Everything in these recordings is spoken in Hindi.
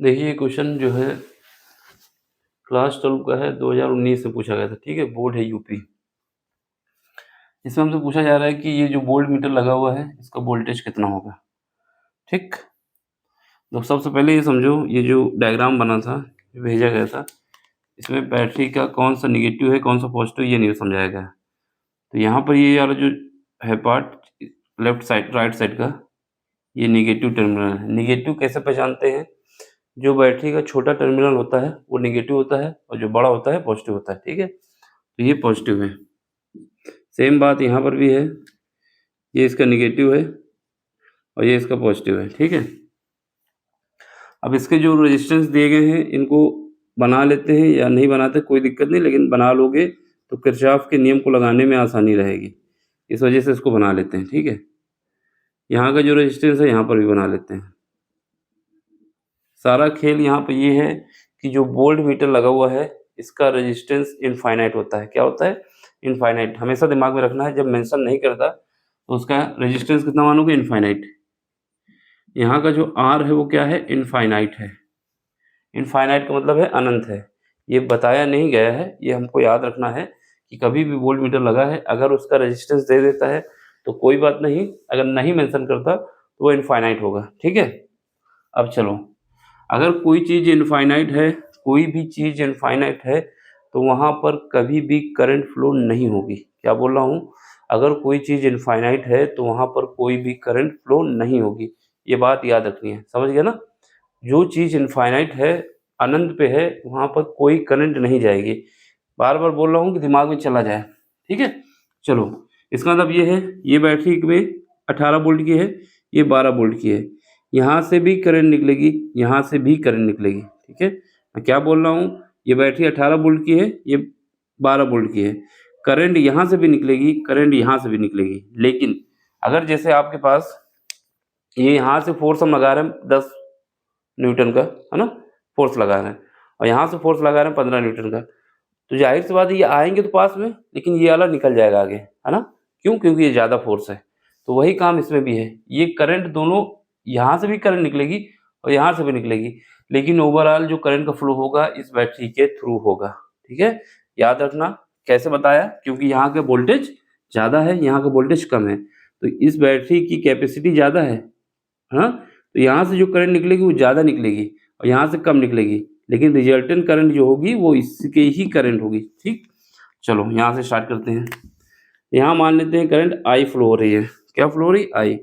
देखिए ये क्वेश्चन जो है क्लास 12 का है, 2019 में पूछा गया था, ठीक है? बोर्ड है यूपी। इसमें हमसे पूछा जा रहा है कि ये जो वोल्ट मीटर लगा हुआ है, इसका वोल्टेज कितना होगा, ठीक? तो सबसे पहले ये समझो, ये जो डायग्राम बना था, भेजा गया था, इसमें बैटरी का कौन-सा नेगेटिव है, कौन-सा पॉजिटिव, ये नहीं समझाया गया है। तो यहाँ पर ये वाला जो है part left side, right side का, ये नेगेटिव टर्मिनल है। नेगेटिव कैसे पहचानते हैं? जो बैटरी का छोटा टर्मिनल होता है, वो नेगेटिव होता है और जो बड़ा होता है, पॉजिटिव होता है, ठीक है? तो ये पॉजिटिव है। सेम बात यहाँ पर भी है, ये इसका नेगेटिव है और ये इसका पॉजिटिव है, ठीक है? अब इसके जो रेजिस्टेंस दिए गए हैं, इनको बना लेते हैं या नहीं बनाते कोई दिक्कत नहीं, लेकिन बना लोगे तो किरचॉफ के नियम को लगाने में आसानी रहेगी। इस वजह से इसको बना लेते हैं, ठीक है? यहाँ का जो रेजिस्टेंस है, यहाँ पर भी बना लेते हैं। सारा खेल यहाँ पे ये है कि जो वोल्ट मीटर लगा हुआ है, इसका रेजिस्टेंस इनफाइनाइट होता है। क्या होता है? इनफाइनाइट। हमेशा दिमाग में रखना है, जब मेंशन नहीं करता तो उसका रेजिस्टेंस कितना मानोगे? इनफाइनाइट। यहाँ का जो R है वो क्या है? इनफाइनाइट है। इनफाइनाइट का मतलब है अनंत है। ये बताया नहीं गया है, ये हमको याद रखना है कि कभी भी वोल्ट मीटर लगा है, अगर उसका रेजिस्टेंस दे देता है तो कोई बात नहीं, अगर नहीं मेंशन करता तो वो इनफाइनाइट होगा, ठीक है? अब चलो, अगर कोई चीज़ इनफाइनाइट है, कोई भी चीज़ इनफाइनाइट है, तो वहाँ पर कभी भी करंट फ्लो नहीं होगी। क्या बोल रहा हूँ? अगर कोई चीज़ इनफाइनाइट है, तो वहाँ पर कोई भी करंट फ्लो नहीं होगी। ये बात याद रखनी है, समझ गए ना? जो चीज़ इनफाइनाइट है, अनंत पे है, वहाँ पर कोई करंट नहीं जाएगी। बार-बार बोल रहा हूँ कि दिमाग में चला जाए, ठीक है? चलो, इसका मतलब ये है, ये बैटरी में 18 वोल्ट की है, ये 12 वोल्ट की है। यहाँ से भी करंट निकलेगी, यहाँ से भी करंट निकलेगी, ठीक है? मैं क्या बोल रहा हूँ? ये बैटरी 18 वोल्ट की है, ये 12 वोल्ट की है। करंट यहाँ से भी निकलेगी, करंट यहाँ से भी निकलेगी। लेकिन अगर जैसे आपके पास ये यहाँ से फ़ोर्स हम लगा रहे हैं 10 न्यूटन का, है ना? फ़ोर्स लगा रहे हैं और यहाँ से फ़ोर्स लगा रहे हैं 15 न्यूटन का। तो ज़ाहिर-सी बात है, ये आएँगे तो पास में, लेकिन ये वाला निकल जाएगा आगे, है ना? क्यों? क्योंकि ये ज़्यादा फ़ोर्स है। तो वही काम इसमें भी है। ये करंट दोनों, यहाँ से भी करंट निकलेगी और यहाँ से भी निकलेगी, लेकिन ओवरऑल जो करंट का फ्लो होगा, इस बैटरी के थ्रू होगा, ठीक है? याद रखना, कैसे बताया? क्योंकि यहाँ का वोल्टेज ज़्यादा है, यहाँ का वोल्टेज कम है। तो इस बैटरी की कैपेसिटी ज़्यादा है, हाँ? तो यहाँ से जो करंट निकलेगी वो ज़्यादा निकलेगी और यहाँ से कम निकलेगी, लेकिन रिजल्टेंट करंट जो होगी वो इसकी ही करंट होगी, ठीक? चलो यहाँ से स्टार्ट करते हैं। यहाँ मान लेते हैं करंट I फ्लो हो रही है। क्या फ्लो हो रही? I।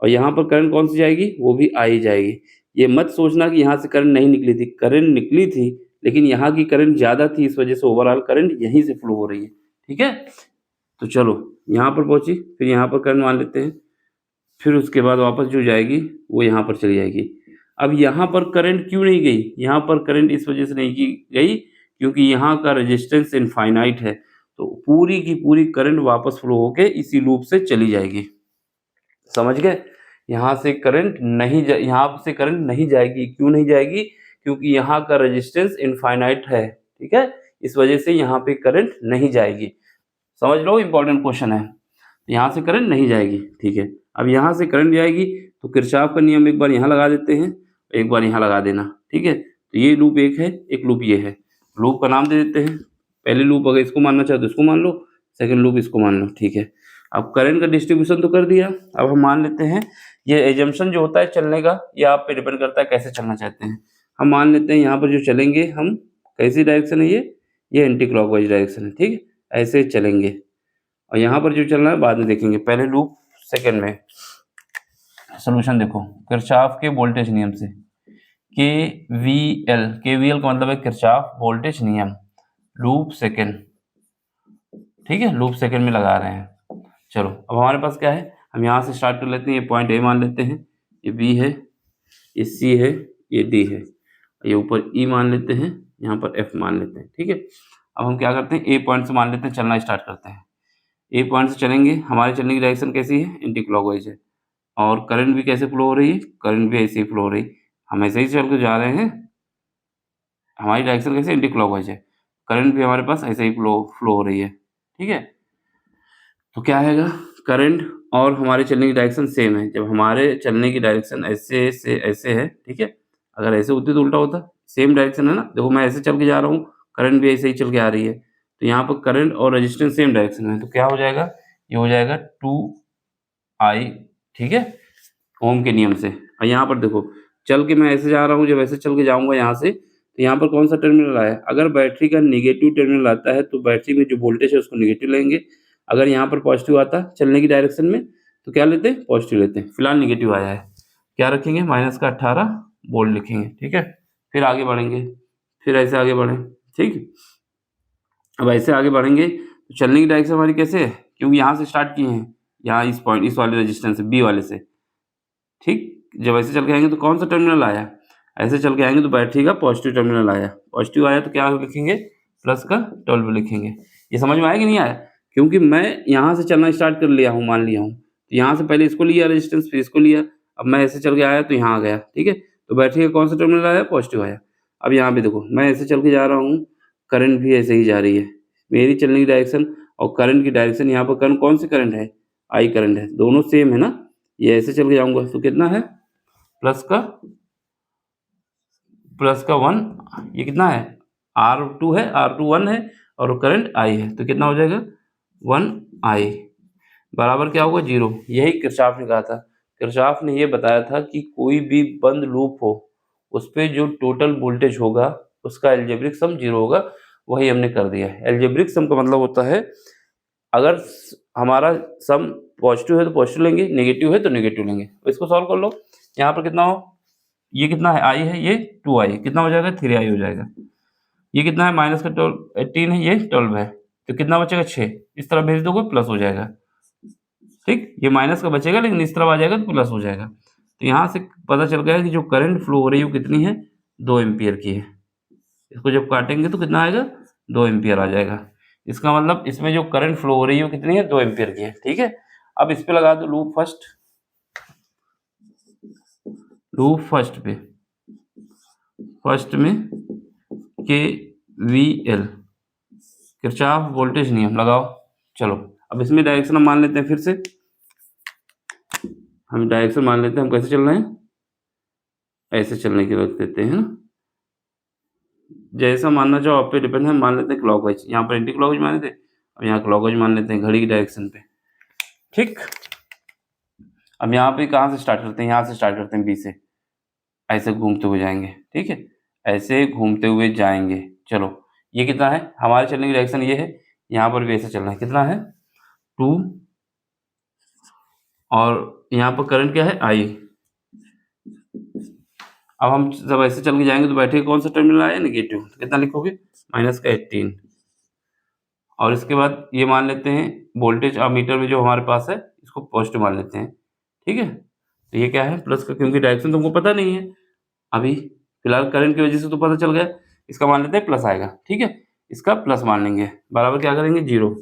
और यहाँ पर करंट कौन सी जाएगी? वो भी I जाएगी। ये मत सोचना कि यहाँ से करंट नहीं निकली थी, करंट निकली थी, लेकिन यहाँ की करंट ज़्यादा थी, इस वजह से ओवरऑल करंट यहीं से फ्लो हो रही है, ठीक है? तो चलो, यहाँ पर पहुँची, फिर यहाँ पर करंट मान लेते हैं। फिर उसके बाद वापस जो जाएगी वो यहाँ पर चली जाएगी। अब यहाँ पर करंट क्यों नहीं गई? यहाँ पर करंट इस वजह से नहीं की गई क्योंकि यहाँ का रेजिस्टेंस इनफाइनाइट है, तो पूरी की पूरी करंट वापस फ्लो होके इसी लूप से चली जाएगी। समझ गए? यहाँ से करंट नहीं जाएगी। क्यों नहीं जाएगी? क्योंकि यहाँ का रेजिस्टेंस इनफाइनाइट है, ठीक है? इस वजह से यहाँ पे करंट नहीं जाएगी। समझ लो, इम्पोर्टेंट क्वेश्चन है। यहाँ से करंट नहीं जाएगी, ठीक है? अब यहाँ से करंट जाएगी तो किरचॉफ का नियम एक बार यहाँ लगा देते हैं, एक बार यहाँ लगा देना, ठीक है? तो ये लूप एक है, एक लूप ये है। लूप का नाम दे देते हैं। पहले लूप अगर इसको मानना चाहो तो इसको मान लो, सेकंड लूप इसको मान लो, ठीक है? अब करंट का डिस्ट्रीब्यूशन तो कर दिया, अब हम मान लेते हैं, ये एजम्पशन जो होता है चलने का, ये आप पे डिपेंड करता है कैसे चलना चाहते हैं। हम मान लेते हैं यहाँ पर जो चलेंगे हम, कैसी डायरेक्शन है ये एंटी क्लॉकवाइज डायरेक्शन है, ठीक है? ऐसे चलेंगे और यहाँ पर जो चलना है बाद में देखेंगे, पहले लूप सेकंड में सॉल्यूशन देखो। किरचॉफ के वोल्टेज नियम से केवीएल का मतलब है किरचॉफ वोल्टेज नियम, लूप सेकंड, ठीक है? लूप सेकंड में लगा रहे हैं। चलो, अब हमारे पास क्या है, हम यहाँ से स्टार्ट कर लेते हैं। ये पॉइंट ए मान लेते हैं, ये बी है, ये सी है, ये डी है, ये ऊपर ई मान लेते हैं, यहाँ पर एफ मान लेते हैं, ठीक है? अब हम क्या करते हैं, ए पॉइंट से मान लेते हैं, चलना स्टार्ट करते हैं। ए पॉइंट से चलेंगे, हमारे चलने की डायरेक्शन कैसी है? एंटी क्लॉकवाइज है। और करंट भी कैसे फ्लो हो रही है? करंट भी ऐसे ही फ्लो हो रही है। हम ऐसे ही चल के जा रहे हैं, हमारी डायरेक्शन कैसे? एंटी क्लॉकवाइज है। करंट भी हमारे पास ऐसे ही फ्लो हो रही है, ठीक है? तो क्या आएगा? करंट और हमारे चलने की डायरेक्शन सेम है। जब हमारे चलने की डायरेक्शन ऐसे से ऐसे है, ठीक है? अगर ऐसे होती तो उल्टा होता, सेम डायरेक्शन है ना। देखो मैं ऐसे चल के जा रहा हूँ, करंट भी ऐसे ही चल के आ रही है, तो यहाँ पर करंट और रेजिस्टेंस सेम डायरेक्शन में है, तो क्या हो जाएगा, ये हो जाएगा 2I, ठीक है, ओम के नियम से। और यहाँ पर देखो चल के मैं ऐसे जा रहा हूँ, जब ऐसे चल के जाऊंगा यहाँ से, तो यहाँ पर कौन सा टर्मिनल आया, अगर बैटरी का निगेटिव टर्मिनल आता है तो बैटरी में जो वोल्टेज है उसको निगेटिव लेंगे, अगर यहाँ पर पॉजिटिव आता चलने की डायरेक्शन में तो क्या लेते हैं, पॉजिटिव लेते हैं। फिलहाल निगेटिव आया है, क्या रखेंगे, -18 वोल्ट लिखेंगे, ठीक है। फिर आगे बढ़ेंगे, फिर ऐसे आगे बढ़ें, ठीक। अब ऐसे आगे बढ़ेंगे तो चलने की डायरेक्शन हमारी कैसे है, क्योंकि यहाँ से स्टार्ट किए हैं, यहाँ इस पॉइंट, इस वाले रेजिस्टेंस से, बी वाले से, ठीक। जब ऐसे चल के आएंगे तो कौन सा टर्मिनल आया, ऐसे चल के आएंगे तो बैटरी का पॉजिटिव टर्मिनल आया, पॉजिटिव आया तो क्या लिखेंगे, प्लस का 12 लिखेंगे। ये समझ में आया कि नहीं आया, क्योंकि मैं यहाँ से चलना स्टार्ट कर लिया हूँ, मान लिया हूँ, तो यहाँ से पहले इसको लिया रेजिस्टेंस, फिर इसको लिया, अब मैं ऐसे चल के आया तो यहाँ आ गया, ठीक है। तो बैटरी का कौन सा टर्मिनल आया, पॉजिटिव आया। अब यहाँ पे देखो मैं ऐसे चल के जा रहा हूँ, करंट भी ऐसे ही जा रही है, मेरी चलने की डायरेक्शन और करंट की डायरेक्शन, यहाँ पर करंट कौन सी करंट है, आई करंट है, दोनों सेम है ना। ये ऐसे चल के जाऊंगा तो कितना है, प्लस का 1, ये कितना है, R2 है, R2 1 है और करंट I है, तो कितना हो जाएगा 1I बराबर क्या होगा 0। यही किरचॉफ ने कहा था, किरचॉफ ने ये बताया था कि कोई भी बंद लूप हो उस पे जो टोटल वोल्टेज होगा उसका एल्जेब्रिक सम 0 होगा, वही हमने कर दिया है। एल्जेब्रिक सम का मतलब होता है अगर हमारा सम पॉजिटिव है तो पॉजिटिव लेंगे, नेगेटिव है तो नेगेटिव लेंगे। तो इसको सॉल्व कर लो, यहाँ पर कितना हो, ये कितना है, I है, ये 2I, कितना हो जाएगा 3I हो जाएगा। ये कितना है, -18 है, ये 12 है, तो कितना बचेगा 6, इस तरह भेज दोगे प्लस हो जाएगा, ठीक। ये माइनस का बचेगा लेकिन इस तरफ आ जाएगा तो प्लस हो जाएगा। तो यहाँ से पता चल गया कि जो करंट फ्लो हो रही है वो कितनी है, 2 एम्पियर की है। इसको जब काटेंगे तो कितना आएगा, 2 एम्पियर आ जाएगा। इसका मतलब इसमें जो करंट फ्लो हो रही है वो कितनी है, 2 एम्पियर की है, ठीक है। अब इस पे लगा दो लूप फर्स्ट पे, फर्स्ट में KVL, किरचॉफ वोल्टेज नियम लगाओ। चलो अब इसमें डायरेक्शन हम मान लेते हैं, फिर से हम डायरेक्शन मान लेते हैं, हम कैसे चल रहे हैं, ऐसे चलने की रख देते हैं ना, जैसा मानना चाहो आप पे डिपेंड है। मान लेते हैं क्लॉकवाइज, यहाँ पर एंटी क्लॉकवाइज माने थे, अब यहाँ क्लॉकवाइज मान लेते हैं घड़ी की डायरेक्शन पे, ठीक। अब यहाँ पे कहाँ से स्टार्ट करते हैं, यहाँ से स्टार्ट करते हैं बी से, ऐसे घूमते हुए जाएंगे, ठीक है, ऐसे घूमते हुए जाएंगे। चलो ये कितना है, हमारे चलने की डायरेक्शन ये है, यहाँ पर भी ऐसे चलना है, कितना है 2, और यहाँ पर करंट क्या है I। अब हम जब ऐसे चल के जाएंगे तो बैटरी कौन सा टर्मिनल आया, नेगेटिव, तो कितना लिखोगे, -18। और इसके बाद ये मान लेते हैं वोल्टेज मीटर में जो हमारे पास है इसको पॉजिटिव मान लेते हैं, ठीक है। तो ये क्या है, प्लस का, क्योंकि डायरेक्शन तुमको पता नहीं है अभी, फिलहाल करंट की वजह से तो पता चल गया, इसका मान लेते हैं प्लस आएगा, ठीक है। इसका प्लस मान लेंगे, बराबर क्या करेंगे 0।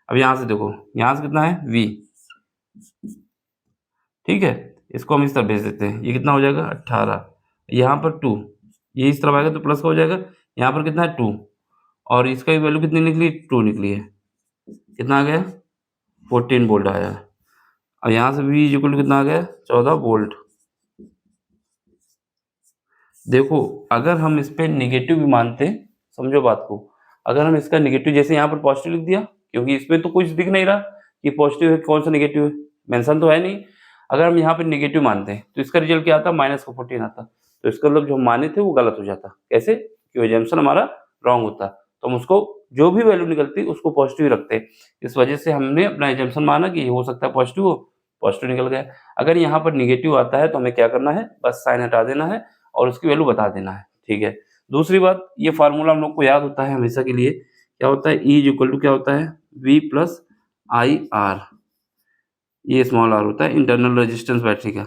अब यहाँ से देखो, यहाँ से कितना है V, ठीक है, इसको हम इस तरफ भेज देते हैं, ये कितना हो जाएगा 18, यहाँ पर 2, ये इस तरफ आएगा तो प्लस का हो जाएगा, यहाँ पर कितना है 2, और इसका वैल्यू कितनी निकली, 2 निकली है, कितना आ गया 14 वोल्ट आया। और यहाँ से V इक्वल कितना आ गया 14 वोल्ट। देखो अगर हम इस पे निगेटिव भी मानते, समझो बात को, अगर हम इसका निगेटिव, जैसे यहाँ पर पॉजिटिव लिख दिया, क्योंकि इसमें तो कुछ दिख नहीं रहा कि पॉजिटिव है कौन सा निगेटिव है, मेंशन तो है नहीं। अगर हम यहाँ पे निगेटिव मानते हैं तो इसका रिजल्ट क्या आता, -14 आता, तो इसका मतलब जो हम माने थे वो गलत हो जाता। कैसे, कि एजम्पशन हमारा रॉन्ग होता, तो हम उसको जो भी वैल्यू निकलती उसको पॉजिटिव रखते। इस वजह से हमने अपना एजम्पशन माना कि हो सकता है पॉजिटिव हो, पॉजिटिव निकल गया। अगर यहाँ पर निगेटिव आता है तो हमें क्या करना है, बस साइन हटा देना है और उसकी वैल्यू बता देना है, ठीक है। दूसरी बात, ये फार्मूला हम लोग को याद होता है हमेशा के लिए, क्या होता है, E इक्वल टू क्या होता है, V प्लस IR, ये स्मॉल r होता है इंटरनल रेजिस्टेंस बैटरी का,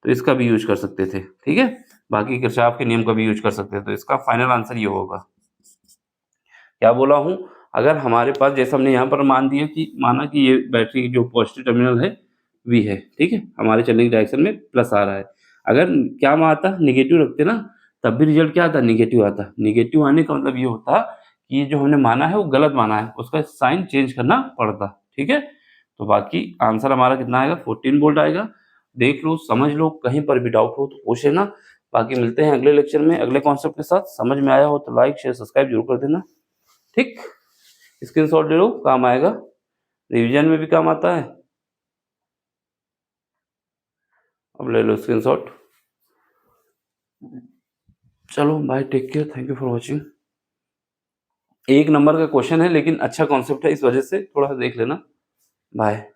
तो इसका भी यूज कर सकते थे, ठीक है। बाकी किरचॉफ के नियम का भी यूज कर सकते थे, तो इसका फाइनल आंसर ये होगा। क्या बोला हूँ, अगर हमारे पास, जैसे हमने यहाँ पर मान दिया कि माना कि ये बैटरी की जो पॉजिटिव टर्मिनल है V है, ठीक है, हमारे चलने की डायरेक्शन में प्लस आ रहा है, अगर क्या आता निगेटिव रखते ना तब भी रिजल्ट क्या आता, निगेटिव आता। निगेटिव आने का मतलब ये होता कि ये जो हमने माना है वो गलत माना है, उसका साइन चेंज करना पड़ता, ठीक है। तो बाकी आंसर हमारा कितना आएगा, 14 वोल्ट आएगा। देख लो, समझ लो, कहीं पर भी डाउट हो तो पूछ लेना, बाकी मिलते हैं अगले लेक्चर में अगले कॉन्सेप्ट के साथ। समझ में आया हो तो लाइक शेयर सब्सक्राइब जरूर कर देना। ठीक, स्क्रीनशॉट ले लो, काम आएगा, रिवीजन में भी काम आता है। अब ले लो स्क्रीनशॉट। चलो bye, take care, thank you for watching. 1 number का क्वेश्चन है लेकिन अच्छा कॉन्सेप्ट है, इस वजह से थोड़ा सा देख लेना। बाय।